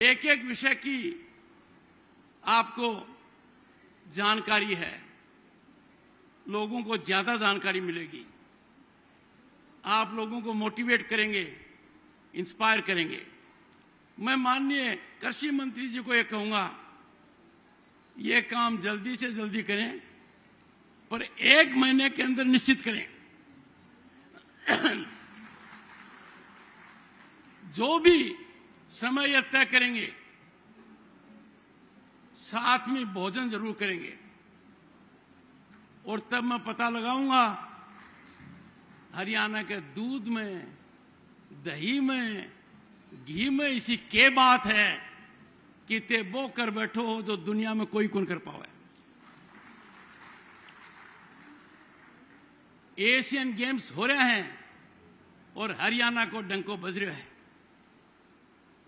एक एक विषय की आपको जानकारी है, लोगों को ज्यादा जानकारी मिलेगी, आप लोगों को मोटिवेट करेंगे, इंस्पायर करेंगे। मैं माननीय कृषि मंत्री जी को ये कहूंगा, ये काम जल्दी से जल्दी करें, पर 1 महीने के अंदर निश्चित करें। जो भी समय यह तय करेंगे, साथ में भोजन जरूर करेंगे। और तब मैं पता लगाऊंगा हरियाणा के दूध में, दही में, घी में इसी के बात है कि ते वो कर बैठो हो जो दुनिया में कोई कौन कर पावे। एशियन गेम्स हो रहे हैं और हरियाणा को डंको बज रहा है।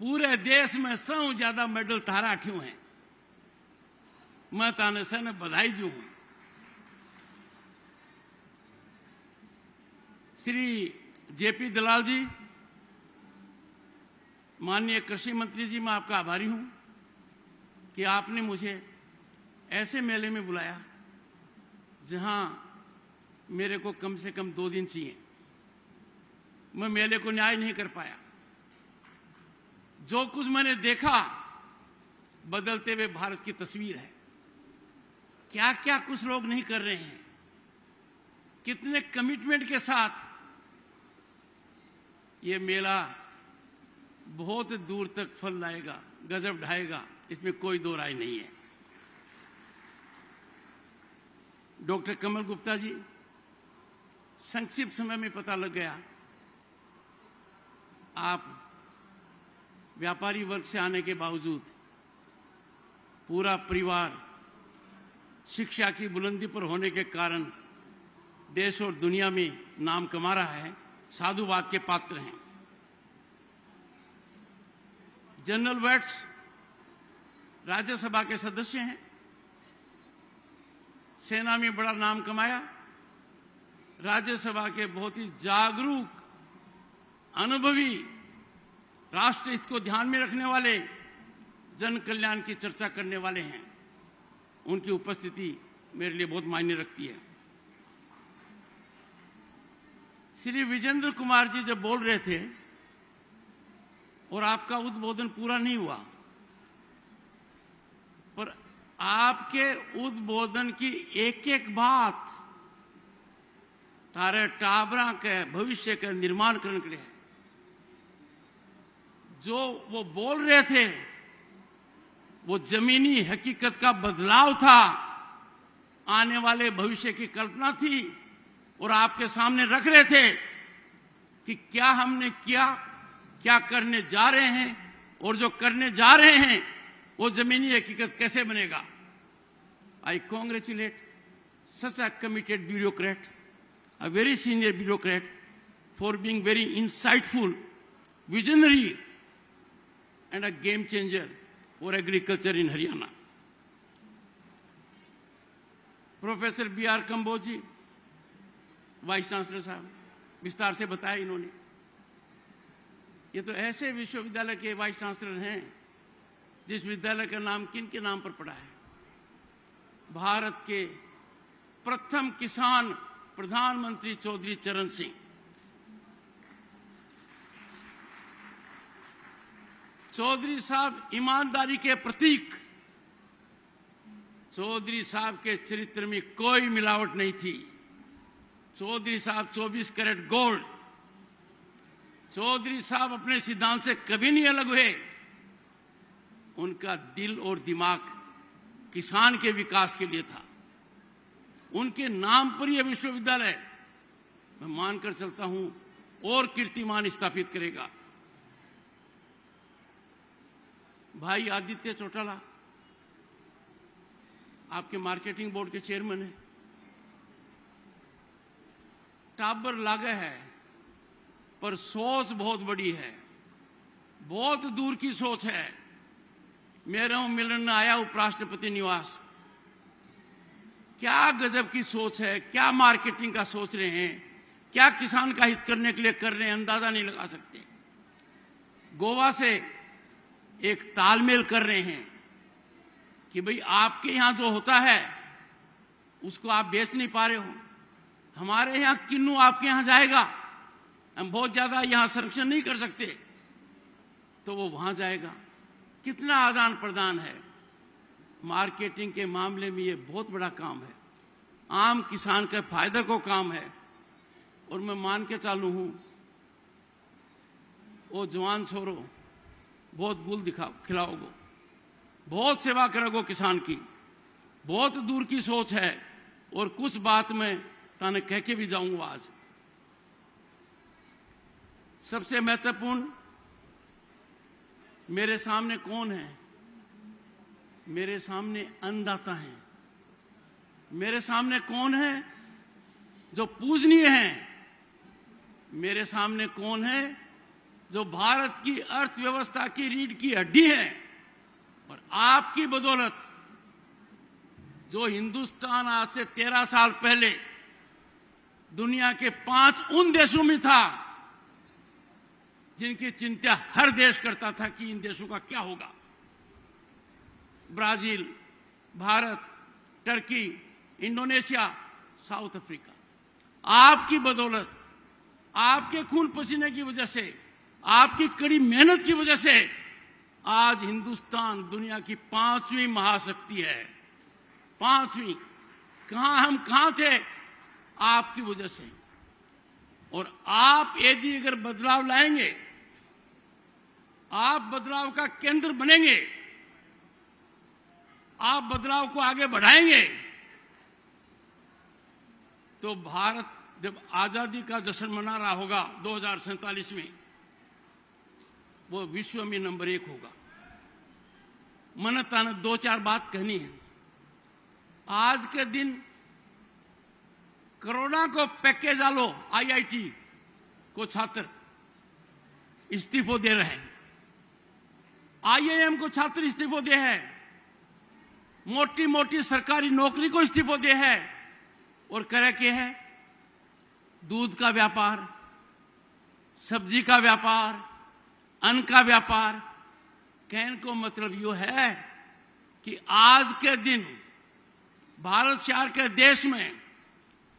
पूरे देश में 100 ज्यादा मेडल तारा ठियो हैं। मैं ताने से ने बधाई दूं। श्री जेपी दलाल जी, माननीय कृषि मंत्री जी, मैं आपका आभारी हूं कि आपने मुझे ऐसे मेले में बुलाया जहां मेरे को कम से कम 2 दिन चाहिए। मैं मेले को न्याय नहीं कर पाया। जो कुछ मैंने देखा, बदलते हुए भारत की तस्वीर है। क्या क्या कुछ लोग नहीं कर रहे हैं, कितने कमिटमेंट के साथ ये मेला बहुत दूर तक फल लाएगा, गजब ढाएगा, इसमें कोई दो राय नहीं है। डॉक्टर कमल गुप्ता जी, संक्षिप्त समय में पता लग गया आप व्यापारी वर्ग से आने के बावजूद पूरा परिवार शिक्षा की बुलंदी पर होने के कारण देश और दुनिया में नाम कमा रहा है, साधुवाद के पात्र हैं। जनरल वेट्स राज्यसभा के सदस्य हैं, सेना में बड़ा नाम कमाया, राज्यसभा के बहुत ही जागरूक, अनुभवी, राष्ट्र हित को ध्यान में रखने वाले, जन कल्याण की चर्चा करने वाले हैं। उनकी उपस्थिति मेरे लिए बहुत मायने रखती है। श्री विजेंद्र कुमार जी जब बोल रहे थे और आपका उद्बोधन पूरा नहीं हुआ, पर आपके उद्बोधन की एक एक बात तारे टाबरा के भविष्य के निर्माण करने के लिए जो वो बोल रहे थे, वो जमीनी हकीकत का बदलाव था, आने वाले भविष्य की कल्पना थी। और आपके सामने रख रहे थे कि क्या हमने किया, क्या करने जा रहे हैं, और जो करने जा रहे हैं वो जमीनी हकीकत कैसे बनेगा। I congratulate such a committed bureaucrat, a very senior bureaucrat, for being very insightful, visionary, and a game changer for agriculture in Haryana. Professor B.R. Kamboj ji, vice chancellor साहब, विस्तार से बताया इन्होंने। ये तो ऐसे विश्वविद्यालय के वाइस चांसलर हैं जिस विद्यालय का नाम किन के नाम पर पड़ा है। भारत के प्रथम किसान प्रधानमंत्री चौधरी चरण सिंह। चौधरी साहब ईमानदारी के प्रतीक। चौधरी साहब के चरित्र में कोई मिलावट नहीं थी। चौधरी साहब 24 कैरेट गोल्ड। चौधरी साहब अपने सिद्धांत से कभी नहीं अलग हुए। उनका दिल और दिमाग किसान के विकास के लिए था। उनके नाम पर यह विश्वविद्यालय, मैं मानकर चलता हूं, और कीर्तिमान स्थापित करेगा। भाई आदित्य चौटाला आपके मार्केटिंग बोर्ड के चेयरमैन हैं। टाबर लागे है, पर सोच बहुत बड़ी है, बहुत दूर की सोच है। मेरा मिलन आया उपराष्ट्रपति निवास, क्या गजब की सोच है, क्या मार्केटिंग का सोच रहे हैं, क्या किसान का हित करने के लिए कर रहे हैं, अंदाजा नहीं लगा सकते। गोवा से एक तालमेल कर रहे हैं कि भाई आपके यहां जो होता है उसको आप बेच नहीं पा रहे हो, हमारे यहां किन्नू आपके यहां जाएगा, हम बहुत ज्यादा यहां संरक्षण नहीं कर सकते, तो वो वहां जाएगा। कितना आदान प्रदान है। मार्केटिंग के मामले में ये बहुत बड़ा काम है, आम किसान के फायदे को काम है। और मैं मान के चालू हूं, वो जवान छोरो बहुत गुल खिलाओगो, बहुत सेवा करोगो किसान की, बहुत दूर की सोच है। और कुछ बात मैं ताने कह के भी जाऊंगा आज। सबसे महत्वपूर्ण, मेरे सामने कौन है? मेरे सामने अन्नदाता हैं। मेरे सामने कौन है जो पूजनीय हैं? मेरे सामने कौन है जो भारत की अर्थव्यवस्था की रीढ़ की हड्डी है? और आपकी बदौलत जो हिंदुस्तान आज से 13 साल पहले दुनिया के 5 उन देशों में था जिनकी चिंता हर देश करता था कि इन देशों का क्या होगा। Brazil, Bharat, Turkey, Indonesia, south Africa, आपकी बदौलत, आपके खून पसीने की वजह से, आपकी कड़ी मेहनत की वजह से आज हिंदुस्तान दुनिया की 5वीं महाशक्ति है। 5वीं। हम कहां थे? आपकी वजह से। और आप यदि अगर बदलाव लाएंगे, आप बदलाव का केंद्र बनेंगे, आप बदलाव को आगे बढ़ाएंगे, तो भारत जब आजादी का जश्न मना रहा होगा 2047 में, वो विश्व में नंबर 1 होगा। मनता ने 2-4 बात कहनी है। आज के दिन कोरोना को पैकेज आलो, आईआईटी को छात्र इस्तीफो दे रहे हैं, आईआईएम को छात्र इस्तीफो दे है, मोटी मोटी सरकारी नौकरी को इस्तीफो दे है, और करे के है दूध का व्यापार, सब्जी का व्यापार, अन्न का व्यापार। कहने को मतलब यो है कि आज के दिन भारत शहर के देश में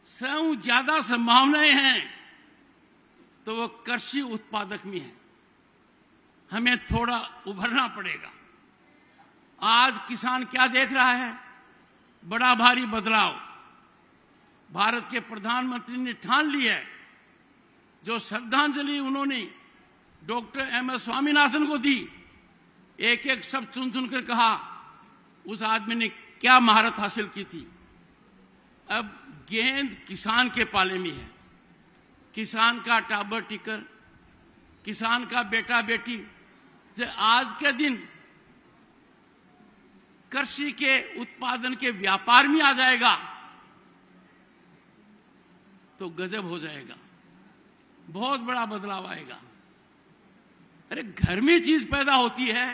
सौ ज्यादा संभावनाएं हैं, तो वो कृषि उत्पादक में है। हमें थोड़ा उभरना पड़ेगा। आज किसान क्या देख रहा है? बड़ा भारी बदलाव। भारत के प्रधानमंत्री ने ठान ली है, जो श्रद्धांजलि उन्होंने डॉक्टर एम एस स्वामीनाथन को दी, एक एक शब्द सुन सुनकर कहा उस आदमी ने क्या महारत हासिल की थी। अब गेंद किसान के पाले में है। किसान का टाबर टिकर, किसान का बेटा बेटी जो आज के दिन कृषि के उत्पादन के व्यापार में आ जाएगा तो गजब हो जाएगा, बहुत बड़ा बदलाव आएगा। अरे घर में चीज पैदा होती है,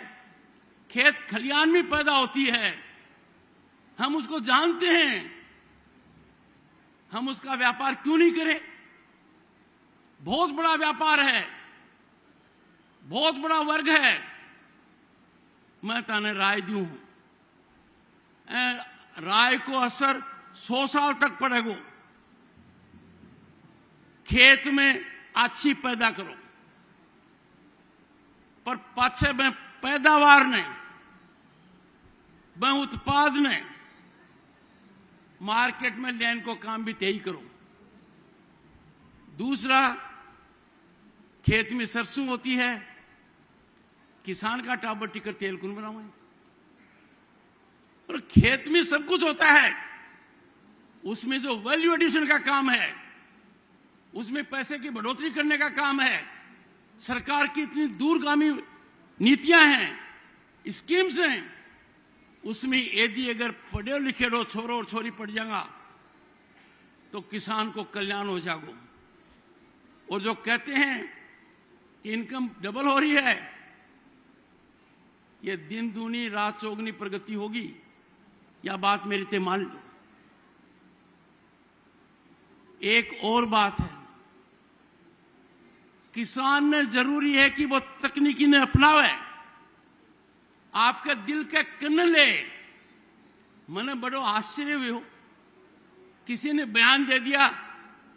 खेत खलियान में पैदा होती है, हम उसको जानते हैं, हम उसका व्यापार क्यों नहीं करें? बहुत बड़ा व्यापार है, बहुत बड़ा वर्ग है। मैं ताने राय दूं, राय को असर 100 साल तक पड़ेगा। खेत में अच्छी पैदा करो, पर पाछे में पैदावार ने, मैं उत्पाद ने मार्केट में लेने को काम भी तय करो। दूसरा, खेत में सरसों होती है, किसान का टाबर टिकर तेल कौन बनावे? और खेत में सब कुछ होता है, उसमें जो वैल्यू एडिशन का काम है, उसमें पैसे की बढ़ोतरी करने का काम है। सरकार की इतनी दूरगामी नीतियां हैं, स्कीम्स हैं, उसमें यदि अगर पढ़े लिखे रो छोरो और छोरी पढ़ जाएगा तो किसान को कल्याण हो जाएगा। और जो कहते हैं कि इनकम डबल हो रही है, ये दिन दूनी रात चौगनी प्रगति होगी, या बात मेरी ते मान लो। एक और बात है, किसान ने जरूरी है कि वो तकनीकी ने अपनावे। आपके दिल के कन्नले मैंने बड़ो आश्चर्य हुए। किसी ने बयान दे दिया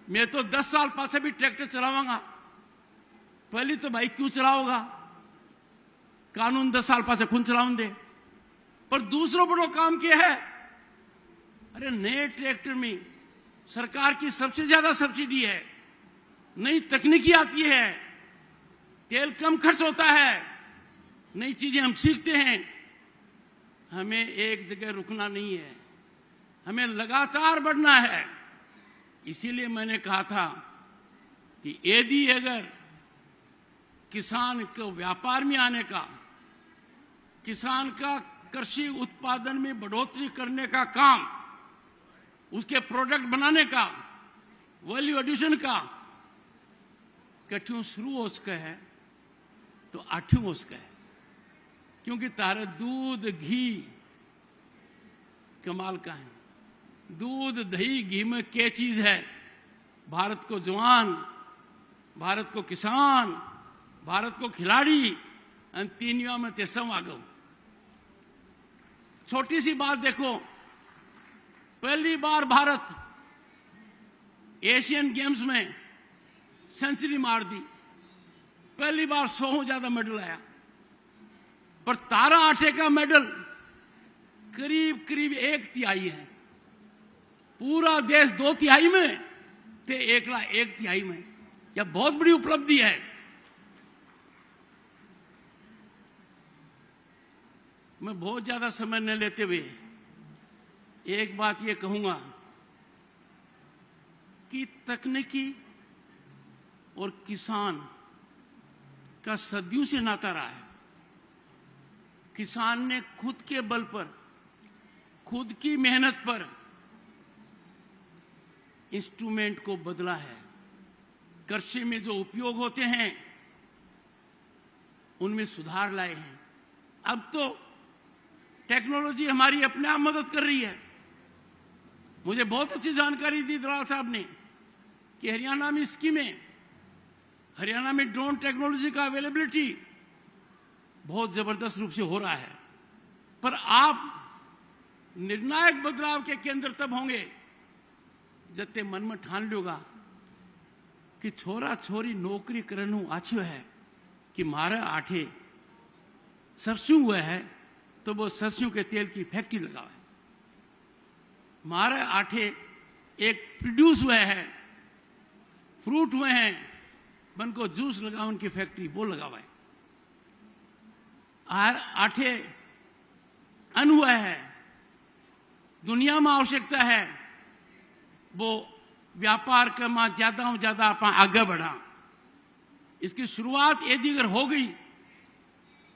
मैं तो 10 साल पास भी ट्रैक्टर चलाऊंगा। पहले तो भाई क्यों चलाओगा, कानून 10 साल पास कौन चलाऊं दे। पर दूसरों बड़ो काम किया है, अरे नए ट्रैक्टर में सरकार की सबसे ज्यादा सब्सिडी है, नई तकनीकी आती है, तेल कम खर्च होता है, नई चीजें हम सीखते हैं। हमें एक जगह रुकना नहीं है, हमें लगातार बढ़ना है। इसीलिए मैंने कहा था कि यदि अगर किसान को व्यापार में आने का, किसान का कृषि उत्पादन में बढ़ोतरी करने का काम, उसके प्रोडक्ट बनाने का, वैल्यू एडिशन का कठिन शुरू हो सके है तो 8वीं हो सके है। क्योंकि तारे दूध घी कमाल का है। दूध दही घी में क्या चीज है, भारत को जवान, भारत को किसान, भारत को खिलाड़ी, और तीनियों में ते सब आगो। छोटी सी बात देखो, पहली बार भारत एशियन गेम्स में सेंचुरी मार दी, पहली बार 100 ज्यादा मेडल आया। पर तारा आटे का मेडल करीब करीब 1/3 है। पूरा देश 2/3 में ते एकला 1/3 में। यह बहुत बड़ी उपलब्धि है। मैं बहुत ज्यादा समय न लेते हुए एक बात ये कहूंगा कि तकनीकी और किसान का सदियों से नाता रहा है। किसान ने खुद के बल पर, खुद की मेहनत पर इंस्ट्रूमेंट को बदला है। कृषि में जो उपयोग होते हैं उनमें सुधार लाए हैं। अब तो टेक्नोलॉजी हमारी अपने आप मदद कर रही है। मुझे बहुत अच्छी जानकारी दी दलाल साहब ने कि हरियाणा में स्कीमें, हरियाणा में ड्रोन टेक्नोलॉजी का अवेलेबिलिटी बहुत जबरदस्त रूप से हो रहा है। पर आप निर्णायक बदलाव के केंद्र तब होंगे जब ते मन में ठान लोगा कि छोरा छोरी नौकरी करने आछो है कि मारे आठे सरसों हुआ है तो वो सरसों के तेल की फैक्ट्री लगावे। मारे आठे एक प्रोड्यूस हुए हैं, फ्रूट हुए हैं, बन को जूस लगाओ उनकी फैक्ट्री वो लगावे। आठे अन हुआ है, दुनिया में आवश्यकता है, वो व्यापार करना ज्यादा से ज्यादा आप आगे बढ़ा। इसकी शुरुआत यदि अगर हो गई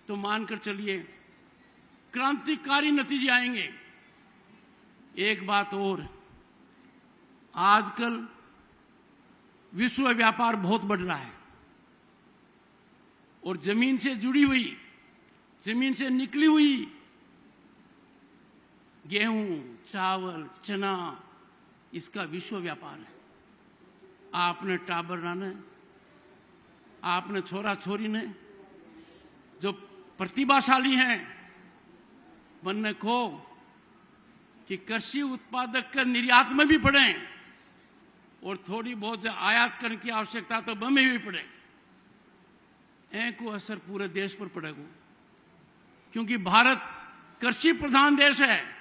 तो मानकर चलिए क्रांतिकारी नतीजे आएंगे। एक बात और, आजकल विश्व व्यापार बहुत बढ़ रहा है और जमीन से जुड़ी हुई, जमीन से निकली हुई गेहूं, चावल, चना, इसका विश्व व्यापार है। आपने टाबर ने, आपने छोरा छोरी ने जो प्रतिभाशाली हैं बनने को कि कृषि उत्पादक का निर्यात में भी पड़े और थोड़ी बहुत आयात करने की आवश्यकता तो बम में भी पड़े। को असर पूरे देश पर पड़ेगा क्योंकि भारत कृषि प्रधान देश है।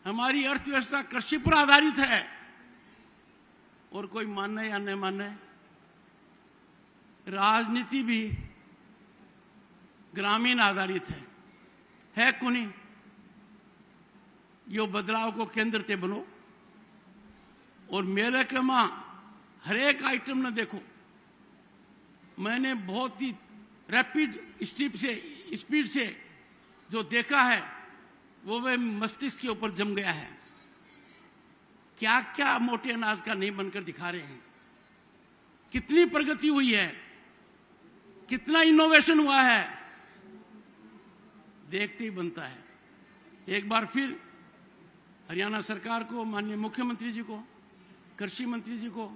हमारी अर्थव्यवस्था कृषि पर आधारित है और कोई माने या नहीं माने, राजनीति भी ग्रामीण आधारित है कुनी। यो बदलाव को केंद्र ते बनो और मेरे के मां हर एक आइटम न देखो। मैंने बहुत ही रैपिड स्पीड से जो देखा है वो वे मस्तिष्क के ऊपर जम गया है। क्या क्या मोटे अनाज का नहीं बनकर दिखा रहे हैं, कितनी प्रगति हुई है, कितना इनोवेशन हुआ है, देखते ही बनता है। एक बार फिर हरियाणा सरकार को, माननीय मुख्यमंत्री जी को, कृषि मंत्री जी को,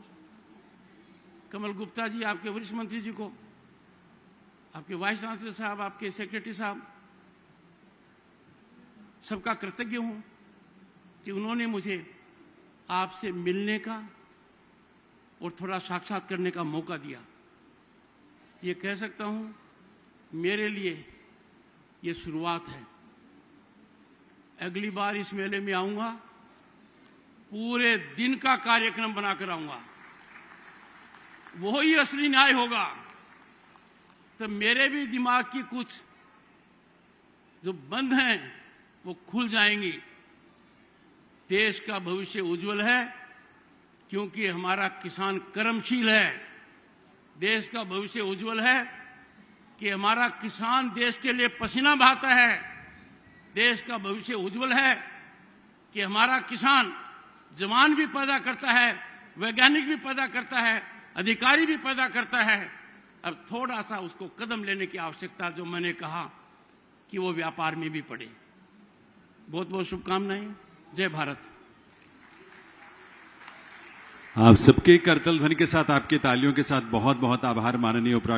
कमल गुप्ता जी आपके वरिष्ठ मंत्री जी को, आपके वाइस चांसलर साहब, आपके सेक्रेटरी साहब, सबका कृतज्ञ हूं कि उन्होंने मुझे आपसे मिलने का और थोड़ा साक्षात करने का मौका दिया। ये कह सकता हूं मेरे लिए ये शुरुआत है। अगली बार इस मेले में आऊंगा, पूरे दिन का कार्यक्रम बनाकर आऊंगा, वो ही असली न्याय होगा। तो मेरे भी दिमाग की कुछ जो बंद हैं वो खुल जाएंगी। देश का भविष्य उज्जवल है क्योंकि हमारा किसान कर्मशील है। देश का भविष्य उज्जवल है कि हमारा किसान देश के लिए पसीना बहाता है। देश का भविष्य उज्जवल है कि हमारा किसान जवान भी पैदा करता है, वैज्ञानिक भी पैदा करता है, अधिकारी भी पैदा करता है। अब थोड़ा सा उसको कदम लेने की आवश्यकता, जो मैंने कहा कि वो व्यापार में भी पड़े। बहुत बहुत शुभकामनाएं। जय भारत। आप सबके करतल ध्वनि के साथ, आपके तालियों के साथ बहुत बहुत आभार माननीय उपराष्ट्रपति।